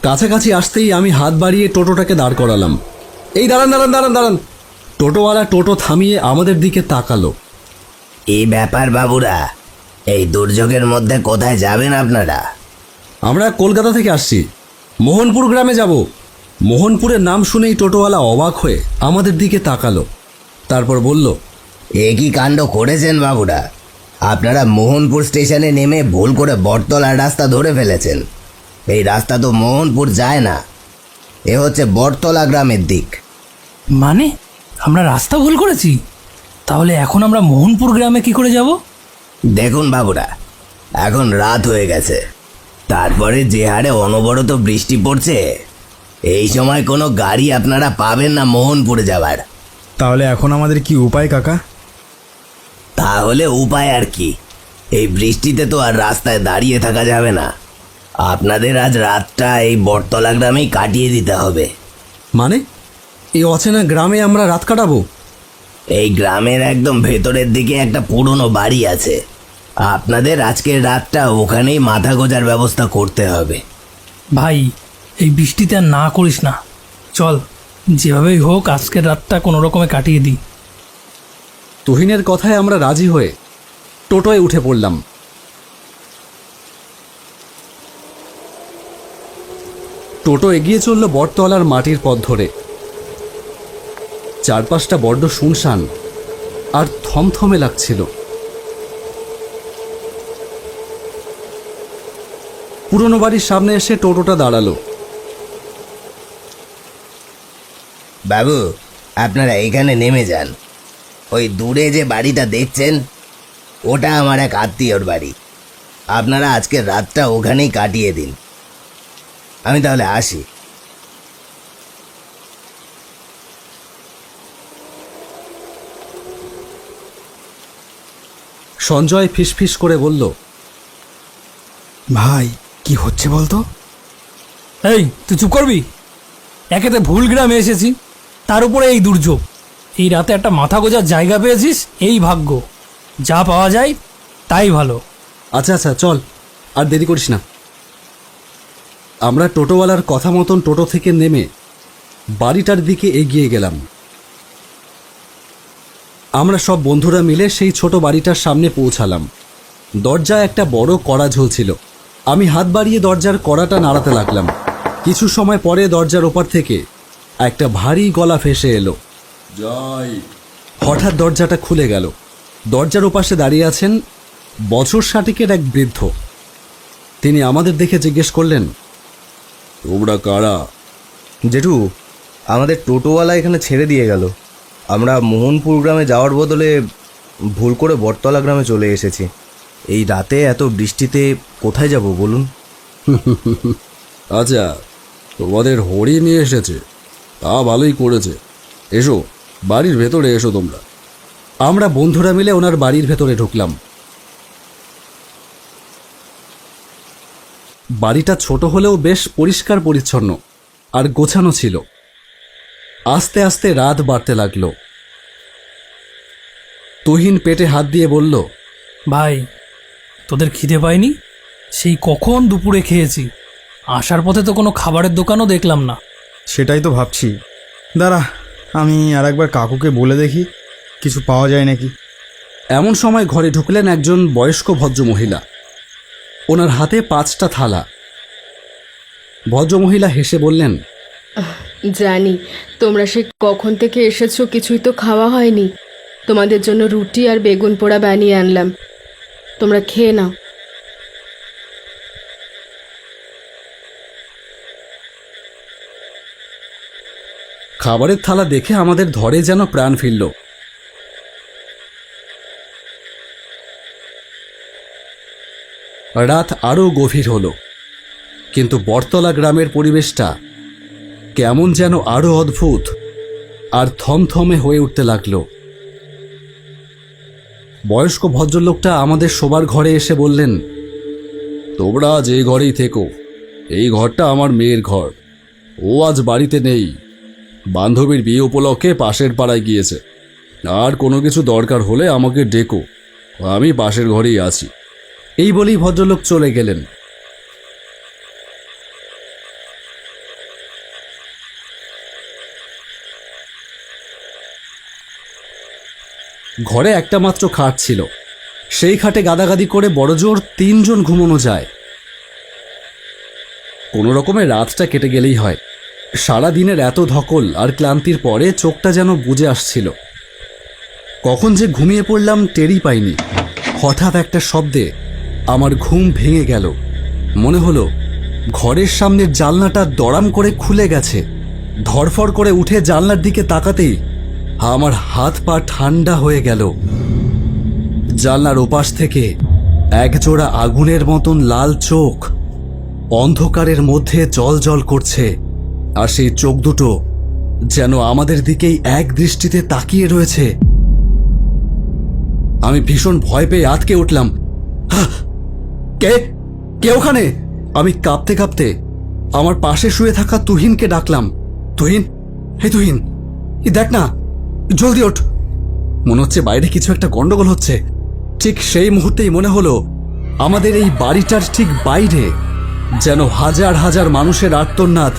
কাছাকাছি আসতেই আমি হাত বাড়িয়ে টোটোটাকে দাঁড় করালাম। এই দাঁড়ান দাঁড়ান দাঁড়ান দাঁড়ান। টোটোওয়ালা টোটো থামিয়ে আমাদের দিকে তাকালো। এই ব্যাপার বাবুরা, এই দুর্যোগের মধ্যে কোথায় যাবেন আপনারা? আমরা কলকাতা থেকে আসছি, মোহনপুর গ্রামে যাব। মোহনপুরের নাম শুনেই টোটোওয়ালা অবাক হয়ে আমাদের দিকে তাকালো, তারপর বলল, এ কি কাণ্ড করেছেন বাবুরা? আপনারা মোহনপুর স্টেশনে নেমে ভুল করে বটতলার রাস্তা ধরে ফেলেছেন। এই রাস্তা তো মোহনপুর যায় না, এ হচ্ছে বটতলা গ্রামের দিক। মানে আমরা রাস্তা ভুল করেছি? তাহলে এখন আমরা মোহনপুর গ্রামে কি করে যাব? দেখুন বাবুরা, এখন রাত হয়ে গেছে, তারপরে যে হারে অনবরত বৃষ্টি পড়ছে, এই সময় কোনো গাড়ি আপনারা পাবেন না মোহনপুরে যাবার। তাহলে এখন আমাদের কি উপায় কাকা? তাহলে উপায় আর কি, এই বৃষ্টিতে তো আর রাস্তায় দাঁড়িয়ে থাকা যাবে না। আপনাদের আজ রাতটা এই বটতলা গ্রামেই কাটিয়ে দিতে হবে। মানে এই অচেনা গ্রামে আমরা রাত কাটাবো? এই গ্রামের একদম ভেতরের দিকে একটা পুরনো বাড়ি আছে, আপনাদের আজকের রাতটা ওখানেই মাথা গোজার ব্যবস্থা করতে হবে। ভাই, এই বৃষ্টিতে আর না করিস না, চল যেভাবেই হোক আজকের রাতটা কোনো রকমে কাটিয়ে দিই। তুহিনের কথায় আমরা রাজি হয়ে টোটোয় উঠে পড়লাম। টোটো এগিয়ে চলল বটতলার মাটির পথ ধরে। চারপাশটা বড্ড শুনশান আর থমথমে লাগছিল। পুরনো বাড়ির সামনে এসে টোটোটা দাঁড়ালো। বাবু, আপনারা এখানে নেমে যান। ওই দূরে যে বাড়িটা দেখছেন, ওটা আমার এক আত্মীয়র বাড়ি। আপনারা আজকের রাতটা ওখানেই কাটিয়ে দিন। আমি তাহলে আসি। সঞ্জয় ফিসফিস করে বলল, ভাই কি হচ্ছে বলতো? এই তুই চুপ করবি? একেতে ভুল গ্রামে এসেছি, তার উপরে এই দুর্যোগ। এই রাতে একটা মাথা গোজার জায়গা পেয়েছিস, এই ভাগ্য। যা পাওয়া যায় তাই ভালো। আচ্ছা আচ্ছা চল, আর দেরি করিস না। আমরা টোটোওয়ালার কথা মতন টোটো থেকে নেমে বাড়িটার দিকে এগিয়ে গেলাম। আমরা সব বন্ধুরা মিলে সেই ছোট বাড়িটার সামনে পৌঁছালাম। দরজায় একটা বড় কড়া ঝুলছিল। আমি হাত বাড়িয়ে দরজার কড়াটা নাড়াতে লাগলাম। কিছু সময় পরে দরজার ওপার থেকে একটা ভারী গলা ভেসে এলো, যাই। হঠাৎ দরজাটা খুলে গেল। দরজার ওপাশে দাঁড়িয়ে আছেন বছর 60-এর এক বৃদ্ধ। তিনি আমাদের দেখে জিজ্ঞেস করলেন, তোমরা কারা? জেঠু, আমাদের টোটোওয়ালা এখানে ছেড়ে দিয়ে গেল। আমরা মোহনপুর গ্রামে যাওয়ার বদলে ভুল করে বটতলা গ্রামে চলে এসেছি। এই রাতে এত বৃষ্টিতে কোথায় যাব বলুন? আচ্ছা, তোমাদের হরি নিয়ে এসেছে, তা ভালোই করেছে। এসো, বাড়ির ভেতরে এসো তোমরা। আমরা বন্ধুরা মিলে ওনার বাড়ির ভেতরে ঢুকলাম। বাড়িটা ছোট হলেও বেশ পরিষ্কার পরিচ্ছন্ন আর গোছানো ছিল। আস্তে আস্তে রাত বাড়তে লাগলো। তুহিন পেটে হাত দিয়ে বলল, ভাই, তোদের খিদে পায়নি? সেই কখন দুপুরে খেয়েছি, আসার পথে তো কোনো খাবারের দোকানও দেখলাম না। সেটাই তো ভাবছি। দাঁড়া, আমি আর একবার কাকুকে বলে দেখি কিছু পাওয়া যায় নাকি। এমন সময় ঘরে ঢুকলেন একজন বয়স্ক ভদ্রমহিলা। ওনার হাতে 5টা থালা। ভদ্রমহিলা হেসে বললেন, জানি তোমরা সে কখন থেকে এসেছো, কিছুই তো খাওয়া হয়নি। তোমাদের জন্য রুটি আর বেগুন পোড়া বানিয়ে আনলাম, তোমরা খেয়ে নাও। খাবারের থালা দেখে আমাদের ধরে যেন প্রাণ ফিরল। রাত আরও গভীর হলো, কিন্তু বটতলা গ্রামের পরিবেশটা কেমন যেন আরও অদ্ভুত আর থমথমে হয়ে উঠতে লাগলো। বয়স্ক ভদ্রলোকটা আমাদের শোবার ঘরে এসে বললেন, তোমরা আজ এই ঘরেই থেকো। এই ঘরটা আমার মেয়ের ঘর। ও আজ বাড়িতে নেই, বান্ধবীর বিয়ে উপলক্ষে পাশের পাড়ায় গিয়েছে। আর কোনো কিছু দরকার হলে আমাকে ডেকো, আমি পাশের ঘরেই আছি। এই বলেই ভদ্রলোক চলে গেলেন। ঘরে একটা মাত্র খাট ছিল, সেই খাটে গাদাগাদি করে বড়জোর 3 জন ঘুমানো যায়। কোনো রকমে রাতটা কেটে গেলেই হয়। সারা দিনের এত ধকল আর ক্লান্তির পরে চোখটা যেন বুজে আসছিল। কখন যে ঘুমিয়ে পড়লাম টেরই পাইনি। হঠাৎ একটা শব্দে আমার ঘুম ভেঙে গেল। মনে হলো ঘরের সামনের জানলাটা দড়াম করে খুলে গেছে। ধরফড় করে উঠে জানলার দিকে তাকাতেই আমার হাত পা ঠান্ডা হয়ে গেল। জানলার ওপাশ থেকে একজোড়া আগুনের মতন লাল চোখ অন্ধকারের মধ্যে জ্বলজ্বল করছে, আর সেই চোখ দুটো যেন আমাদের দিকেই এক দৃষ্টিতে তাকিয়ে রয়েছে। আমি ভীষণ ভয় পেয়ে আটকে উঠলাম। "হাহ! কে কে ওখানে?" আমি কাঁপতে কাঁপতে আমার পাশে শুয়ে থাকা তুহিনকে ডাকলাম। তুহিন, হে তুহিন, দেখ না, জলদি ওঠ। মনে হচ্ছে বাইরে কিছু একটা গন্ডগোল হচ্ছে। ঠিক সেই মুহূর্তেই মনে হলো আমাদের এই বাড়িটার ঠিক বাইরে যেন হাজার হাজার মানুষের আর্তনাদ